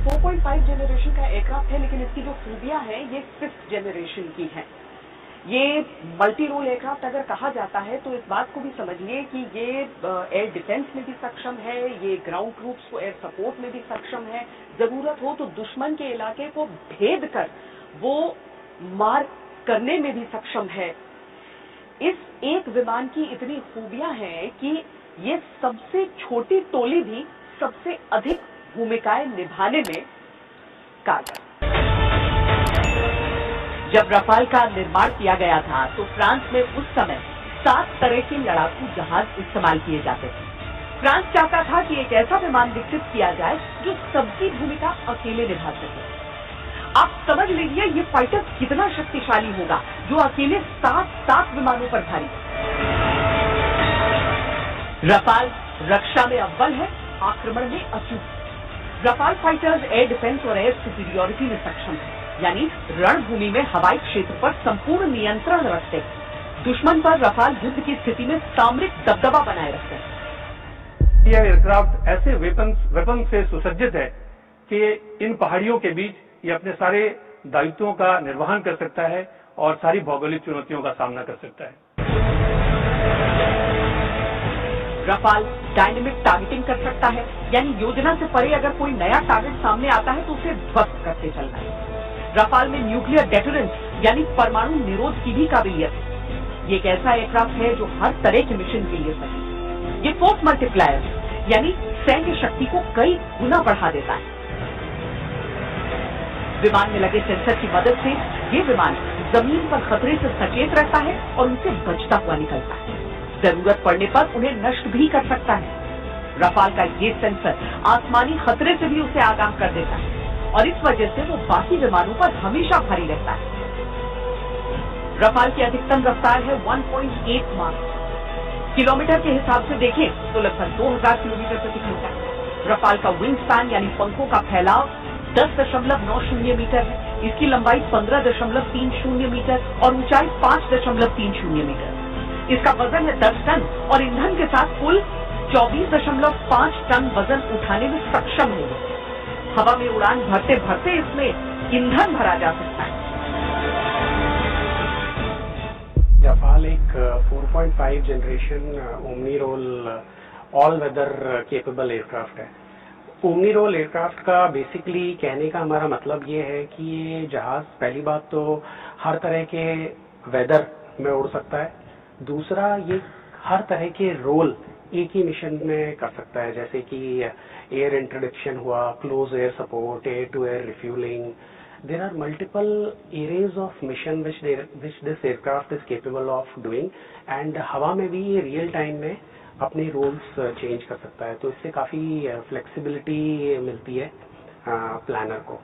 ये 4.5 जनरेशन का एयरक्राफ्ट है, लेकिन इसकी जो खूबियां हैं ये 5th जनरेशन की हैं। ये मल्टी रोल एयरक्राफ्ट अगर कहा जाता है तो इस बात को भी समझिए कि ये एयर डिफेंस में भी सक्षम है, ये ग्राउंड ट्रूप्स को एयर सपोर्ट में भी सक्षम है, जरूरत हो तो दुश्मन के इलाके को भेद कर वो मार करने में भी सक्षम है। इस एक विमान की इतनी खूबियां हैं कि ये सबसे छोटी टोली भी सबसे अधिक भूमिकाएं निभाने में कारगर। जब रफाल का निर्माण किया गया था तो फ्रांस में उस समय 7 तरह के लड़ाकू जहाज इस्तेमाल किए जाते थे। फ्रांस चाहता था कि एक ऐसा विमान विकसित किया जाए जो सबकी भूमिका अकेले निभा सके। आप समझ लीजिए ये फाइटर कितना शक्तिशाली होगा जो अकेले 7 विमानों पर भारी। रफाल रक्षा में अव्वल है, आक्रमण में अचूक। रफाल फाइटर्स एयर डिफेंस और एयर सुपीरियोरिटी में सक्षम है, यानी रणभूमि में हवाई क्षेत्र पर संपूर्ण नियंत्रण रखते हैं। दुश्मन पर रफाल युद्ध की स्थिति में सामरिक दबदबा बनाए रखते हैं। यह एयरक्राफ्ट ऐसे वेपन से सुसज्जित है कि इन पहाड़ियों के बीच ये अपने सारे दायित्वों का निर्वहन कर सकता है और सारी भौगोलिक चुनौतियों का सामना कर सकता है। रफाल डायनेमिक टारगेटिंग कर सकता है, यानी योजना से परे अगर कोई नया टारगेट सामने आता है तो उसे ध्वस्त करते चलना है। रफाल में न्यूक्लियर डेटरेंस यानी परमाणु निरोध की भी काबिलियत है। ये एक ऐसा एयरक्राफ्ट है जो हर तरह के मिशन के लिए सही है। ये फोर्स मल्टीप्लायर यानी सैन्य शक्ति को कई गुना बढ़ा देता है। विमान में लगे सेंसर की मदद से ये विमान जमीन पर खतरे से सचेत रहता है और उनसे बचता हुआ निकलता है। जरूरत पड़ने पर उन्हें नष्ट भी कर सकता है। रफाल का ये सेंसर आसमानी खतरे से भी उसे आगाह कर देता है और इस वजह से वो बाकी विमानों पर हमेशा भारी रहता है। रफाल की अधिकतम रफ्तार है 1.8 माख। किलोमीटर के हिसाब से देखें तो लगभग 2000 किलोमीटर प्रति घंटा। रफाल का विंग स्पैन यानी पंखों का फैलाव 10.90 मीटर है। इसकी लंबाई 15.30 मीटर और ऊंचाई 5.30 मीटर। इसका वजन है 10 टन और ईंधन के साथ कुल 24.5 टन वजन उठाने में सक्षम है। हवा में उड़ान भरते भरते इसमें ईंधन भरा जा सकता है। रफाल एक 4.5 generation omni role all weather capable aircraft है। ओमनी रोल एयरक्राफ्ट का बेसिकली कहने का हमारा मतलब ये है कि ये जहाज पहली बात तो हर तरह के वेदर में उड़ सकता है। दूसरा, ये हर तरह के रोल एक ही मिशन में कर सकता है, जैसे कि एयर इंट्रोडक्शन हुआ, close air support, air to air refuelling. There are multiple areas of mission which this aircraft is capable of doing and हवा में भी ये रियल टाइम में अपने रोल्स चेंज कर सकता है। तो इससे काफी फ्लेक्सिबिलिटी मिलती है प्लानर को।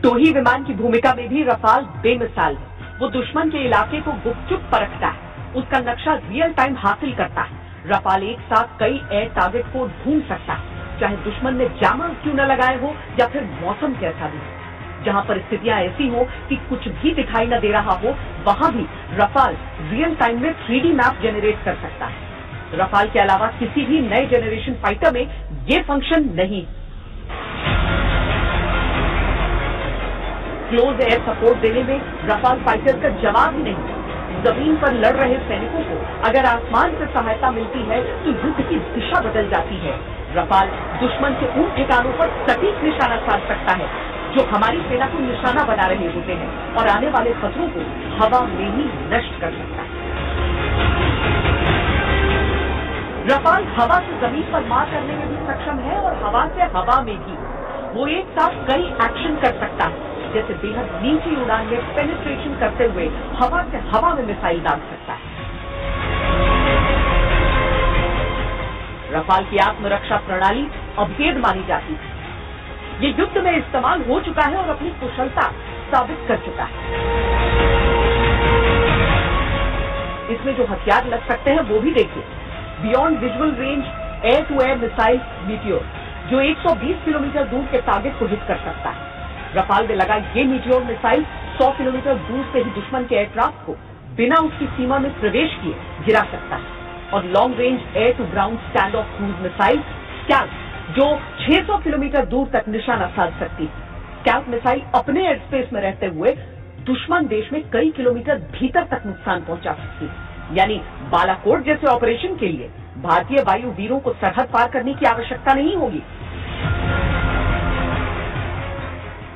टोही विमान की भूमिका में भी रफाल बेमिसाल है। वो दुश्मन के इलाके को गुपचुप परखता है, उसका नक्शा रियल टाइम हासिल करता है। रफाल एक साथ कई एयर टारगेट को ढूंढ सकता है, चाहे दुश्मन ने जामर क्यों न लगाए हो या फिर मौसम कैसा भी हो। जहां परिस्थितियां ऐसी हो कि कुछ भी दिखाई न दे रहा हो, वहां भी रफाल रियल टाइम में 3D मैप जनरेट कर सकता है। रफाल के अलावा किसी भी नए जनरेशन फाइटर में ये फंक्शन नहीं। क्लोज एयर सपोर्ट देने में रफाल फाइटर का जवाब ही नहीं। जमीन पर लड़ रहे सैनिकों को अगर आसमान से सहायता मिलती है तो युद्ध की दिशा बदल जाती है। रफाल दुश्मन के उन ठिकानों पर सटीक निशाना साध सकता है जो हमारी सेना को निशाना बना रहे होते हैं और आने वाले खतरों को हवा में ही नष्ट कर सकता है। रफाल हवा से जमीन पर मार करने में भी सक्षम है और हवा से हवा में भी। वो एक साथ कई एक्शन कर सकता है, जैसे बेहद नीची उड़ान में पेनिट्रेशन करते हुए हवा से हवा में मिसाइल दाग सकता है। रफाल की आत्मरक्षा प्रणाली अभेद मानी जाती है। ये युद्ध में इस्तेमाल हो चुका है और अपनी कुशलता साबित कर चुका है। इसमें जो हथियार लग सकते हैं वो भी देखिए। Beyond visual range air to air missile Meteor, जो 120 किलोमीटर दूर के टारगेट को हिट कर सकता है। रफाल में लगा ये मीटियोर मिसाइल 100 किलोमीटर दूर से ही दुश्मन के एयरक्राफ्ट को बिना उसकी सीमा में प्रवेश किए गिरा सकता है। और long range air to ground stand off cruise missile SCALP जो 600 किलोमीटर दूर तक निशाना साध सकती थी। स्काउट मिसाइल अपने एयर स्पेस में रहते हुए दुश्मन देश में कई किलोमीटर भीतर तक नुकसान पहुंचा सकती है। यानी बालाकोट जैसे ऑपरेशन के लिए भारतीय वायु वीरों को सरहद पार करने की आवश्यकता नहीं होगी।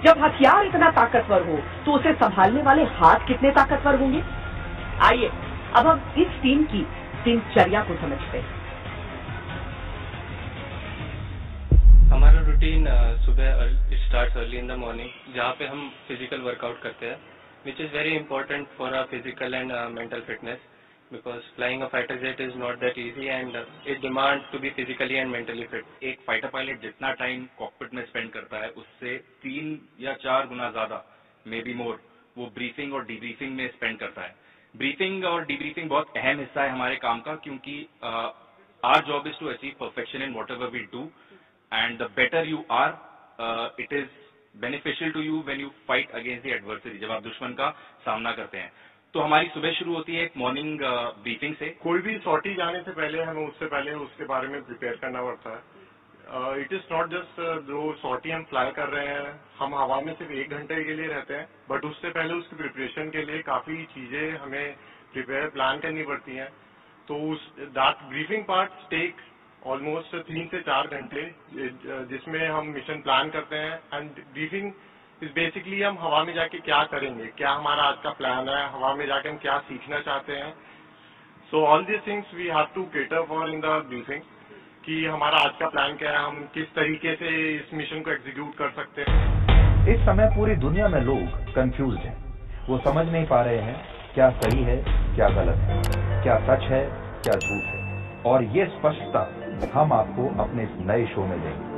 जब हथियार इतना ताकतवर हो तो उसे संभालने वाले हाथ कितने ताकतवर होंगे। आइए अब हम इस टीम की दिनचर्या को समझते हैं। हमारा रूटीन सुबह start early in the morning, जहाँ पे हम फिजिकल वर्कआउट करते हैं, which is very important for our physical and mental fitness, because flying a fighter jet is not that easy and it demands to be physically and mentally fit. एक fighter pilot जितना time cockpit में spend करता है उससे 3 या 4 गुना ज्यादा, may be more, वो briefing और डीब्रीफिंग में स्पेंड करता है। ब्रीफिंग और डीब्रीफिंग बहुत अहम हिस्सा है हमारे काम का, क्योंकि our job is to achieve perfection in whatever we do, and the better you are, it is beneficial to you when you fight against the adversary, जब आप दुश्मन का सामना करते हैं। तो हमारी सुबह शुरू होती है एक मॉर्निंग ब्रीफिंग से। कोई भी सॉर्टी जाने से पहले हमें उससे पहले उसके बारे में प्रिपेयर करना पड़ता है। इट इज नॉट जस्ट जो सॉर्टी हम फ्लाई कर रहे हैं, हम हवा में सिर्फ 1 घंटे के लिए रहते हैं, बट उससे पहले उसकी प्रिपरेशन के लिए काफी चीजें हमें प्लान करनी पड़ती हैं। तो that briefing part take almost 3 से 4 घंटे, जिसमें हम मिशन प्लान करते हैं। एंड ब्रीफिंग इज बेसिकली हम हवा में जाके क्या करेंगे, क्या हमारा आज का प्लान है, हवा में जाके हम क्या सीखना चाहते हैं। So all this things we have to cater for in the briefing, कि हमारा आज का प्लान क्या है, हम किस तरीके से इस मिशन को एग्जीक्यूट कर सकते हैं। इस समय पूरी दुनिया में लोग कंफ्यूज हैं, वो समझ नहीं पा रहे हैं क्या सही है क्या गलत है, क्या सच है क्या झूठ है, और ये स्पष्टता हम आपको अपने इस नए शो में देंगे।